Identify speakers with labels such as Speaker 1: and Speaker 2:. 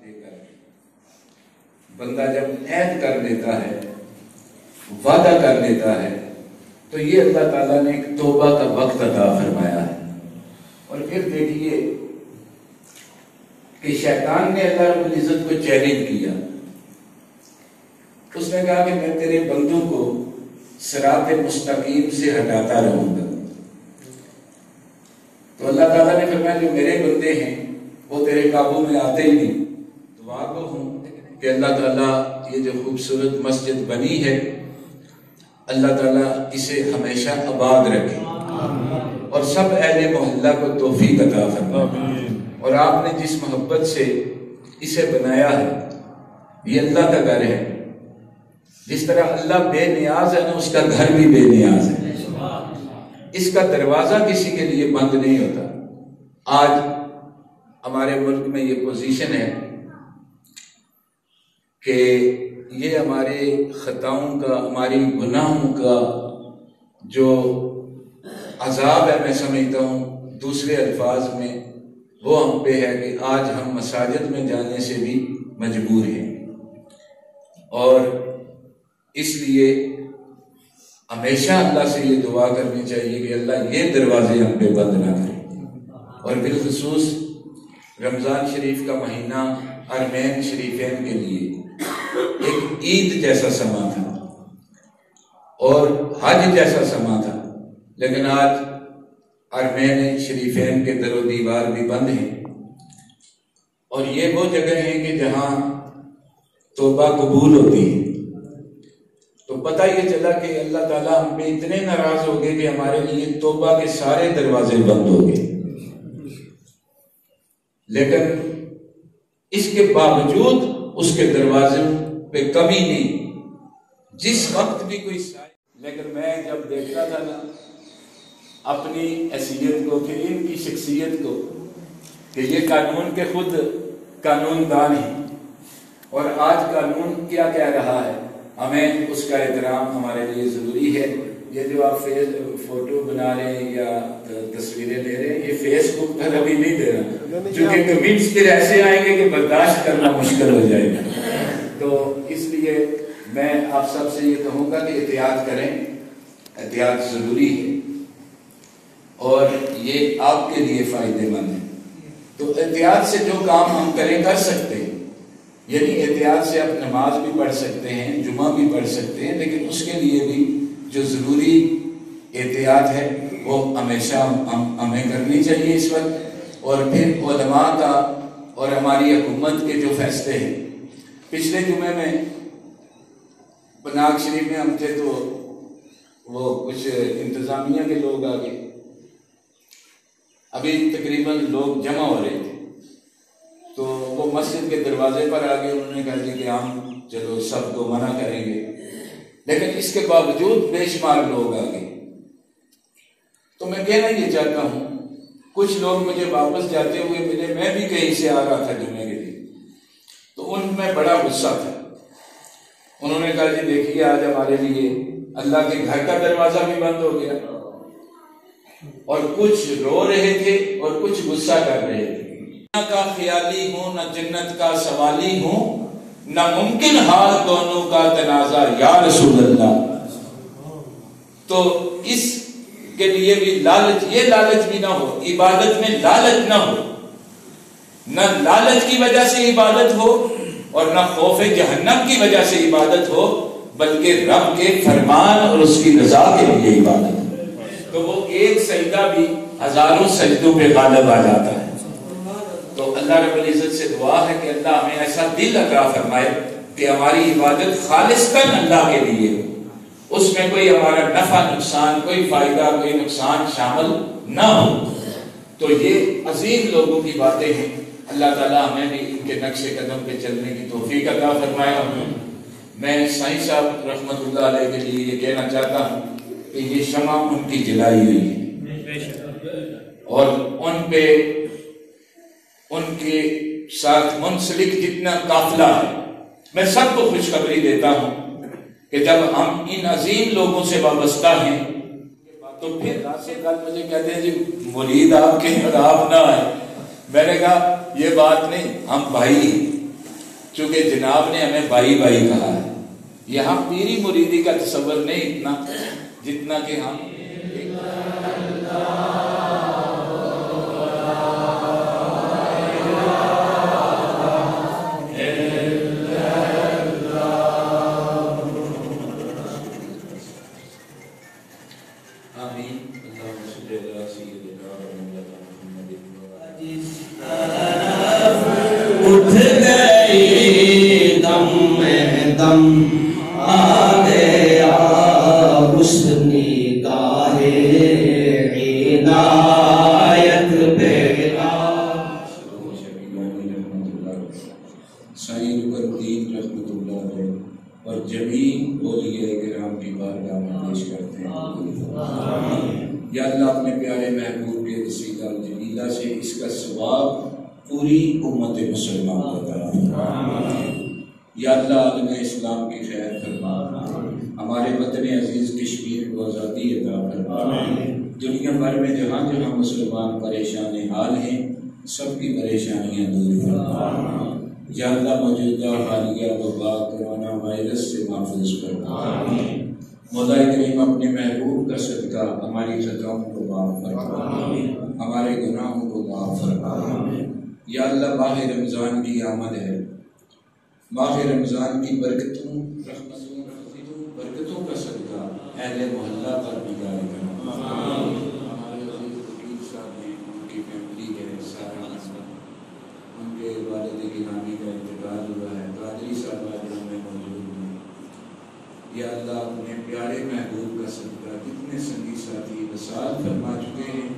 Speaker 1: دے کر بندہ جب عہد کر لیتا ہے، وعدہ کر لیتا ہے، تو یہ اللہ تعالیٰ نے ایک توبہ کا وقت عطا فرمایا ہے۔ اور پھر دیکھیے کہ شیطان نے اللہ رب العزت کو چیلنج کیا، اس نے کہا کہ میں تیرے بندوں کو صراط مستقیم سے ہٹاتا رہوں گا۔ تو اللہ تعالیٰ نے فرمایا جو میرے بندے ہیں وہ تیرے قابو میں آتے ہی نہیں۔ دعا کو ہوں کہ اللہ تعالیٰ یہ جو خوبصورت مسجد بنی ہے، اللہ تعالیٰ اسے ہمیشہ آباد رکھے اور سب اہل محلہ کو توفیق عطا فرمائے۔ اور آپ نے جس محبت سے اسے بنایا ہے، یہ اللہ کا گھر ہے۔ جس طرح اللہ بے نیاز ہے نا، اس کا گھر بھی بے نیاز ہے۔ اس کا دروازہ کسی کے لیے بند نہیں ہوتا۔ آج ہمارے ملک میں یہ پوزیشن ہے کہ یہ ہمارے خطاؤں کا، ہماری گناہوں کا جو عذاب ہے، میں سمجھتا ہوں دوسرے الفاظ میں وہ ہم پہ ہے کہ آج ہم مساجد میں جانے سے بھی مجبور ہیں۔ اور اس لیے ہمیشہ اللہ سے یہ دعا کرنی چاہیے کہ اللہ یہ دروازے ہم پہ بند نہ کرے۔ اور بالخصوص رمضان شریف کا مہینہ حرمین شریفین کے لیے ایک عید جیسا سما تھا اور حج جیسا سما تھا، لیکن آج حرمین شریفین کے در و دیوار بھی بند ہیں۔ اور یہ وہ جگہ ہیں کہ جہاں توبہ قبول ہوتی ہے۔ تو پتہ یہ چلا کہ اللہ تعالیٰ ہم پہ اتنے ناراض ہو گئے کہ ہمارے لیے توبہ کے سارے دروازے بند ہو گئے، لیکن اس کے باوجود اس کے دروازے پہ کمی نہیں، جس وقت بھی کوئی لیکن میں جب دیکھتا تھا نا اپنی حیثیت کو، کہ ان کی شخصیت کو، کہ یہ قانون کے خود قانون دان ہیں، اور آج قانون کیا کہہ رہا ہے، ہمیں اس کا احترام ہمارے لیے ضروری ہے۔ یہ جو آپ فوٹو بنا رہے ہیں یا تصویریں لے رہے ہیں، یہ فیس بک پر ابھی نہیں دے رہا، کیونکہ کمنٹس پھر ایسے آئیں گے کہ برداشت کرنا مشکل ہو جائے گا۔ تو اس لیے میں آپ سب سے یہ کہوں گا کہ احتیاط کریں، احتیاط ضروری ہے اور یہ آپ کے لیے فائدے مند ہے۔ تو احتیاط سے جو کام ہم کریں کر سکتے ہیں، یعنی احتیاط سے آپ نماز بھی پڑھ سکتے ہیں، جمعہ بھی پڑھ سکتے ہیں، لیکن اس کے لیے بھی جو ضروری احتیاط ہے وہ ہمیشہ ہمیں کرنی چاہیے اس وقت۔ اور پھر علماء کا اور ہماری حکومت کے جو فیصلے ہیں، پچھلے جمعے میں پناگ شریف میں ہم تھے تو وہ کچھ انتظامیہ کے لوگ آ گئے، ابھی تقریباً لوگ جمع ہو رہے تھے، تو وہ مسجد کے دروازے پر آ گئے، انہوں نے کہا جی کہ ہم چلو سب کو منع کریں گے، لیکن اس کے باوجود بے شمار لوگ آ گئے۔ تو میں کہنا یہ چاہتا ہوں، کچھ لوگ مجھے واپس جاتے ہوئے ملے، میں بھی کہیں سے آ رہا تھا جمعے کے لیے، تو ان میں بڑا غصہ تھا۔ انہوں نے کہا جی دیکھیے آج ہمارے لیے اللہ کے گھر کا دروازہ بھی بند ہو گیا، اور کچھ رو رہے تھے اور کچھ غصہ کر رہے تھے۔ نہ کا خیالی ہوں، نہ جنت کا سوالی ہوں، نہ ممکن حال دونوں کا تنازع یا رسول اللہ۔ تو اس کے لیے بھی لالچ، یہ لالچ بھی نہ ہو، عبادت میں لالچ نہ ہو، نہ لالچ کی وجہ سے عبادت ہو اور نہ خوف جہنم کی وجہ سے عبادت ہو، بلکہ رب کے فرمان اور اس کی رضا کے لیے عبادت ہو۔ تو وہ ایک سجدہ بھی ہزاروں سجدوں پہ غالب آ جاتا ہے۔ تو اللہ رب العزت سے دعا ہے کہ اللہ ہمیں ایسا دل عطا فرمائے کہ ہماری عبادت خالصتاً اللہ کے لیے ہو، اس میں کوئی ہمارا نفع نقصان، کوئی فائدہ، کوئی نقصان شامل نہ ہو۔ تو یہ عظیم لوگوں کی باتیں ہیں، اللہ تعالیٰ ہمیں بھی ان کے نقش قدم پہ چلنے کی توفیق عطا فرمائے۔ میں سائیں صاحب رحمت اللہ علیہ کے لیے یہ کہنا چاہتا ہوں کہ یہ شمع ان کی جلائی ہوئی ہے، اور ان پہ ان کے ساتھ منسلک جتنا قافلہ ہے، میں سب کو خوشخبری دیتا ہوں کہ جب ہم ان عظیم لوگوں سے وابستہ ہیں تو پھر کل مجھے کہتے ہیں جی مرید آپ کے اور آپ نہ آئے۔ میں نے کہا یہ بات نہیں، ہم بھائی، چونکہ جناب نے ہمیں بھائی بھائی کہا ہے. یہاں پیری مریدی کا تصور نہیں اتنا جتنا کہ ہم
Speaker 2: اٹھ گئی دم میں دم آ گیا حسنی گاہ عنایت بیلا.
Speaker 1: سائیں الدین رحمۃ اللہ علیہ اور جمیع اولیاء کرام کی بارگاہ میں پیش کرتے ہیں. یا اللہ اپنے پیارے محبوب کے وسیلہ جلیلہ سے اس کا ثواب پوری امت مسلمان کو عطا فرما. یا اللہ عالم اسلام کی خیر فرما. ہمارے وطن عزیز کشمیر کو آزادی عطا فرما. دنیا بھر میں جہاں جہاں مسلمان پریشان حال ہیں سب کی پریشانیاں دور فرما. یا اللہ موجودہ حالیہ وبا کرونا وائرس سے محفوظ فرما. مولا کریم اپنے محبوب کا صدقہ ہماری خطاؤں کو معاف فرما. ہمارے گناہوں کو معاف فرما. یا اللہ ماہ رمضان کی آمد ہے. ماہ رمضان کی برکتوں برکتوں کا صدقہ اہل محلہ پر بھی جاری کرنا. ہمارے عزیز وکیل صاحب ہیں, ان کی فیملی ہے, سارا ان کے والد گرامی کا انتقال ہوا ہے. قادری صاحب آج ہم میں موجود ہیں. یا اللہ اپنے پیارے محبوب کا صدقہ کتنے سنگی ساتھی وصال فرما چکے ہیں.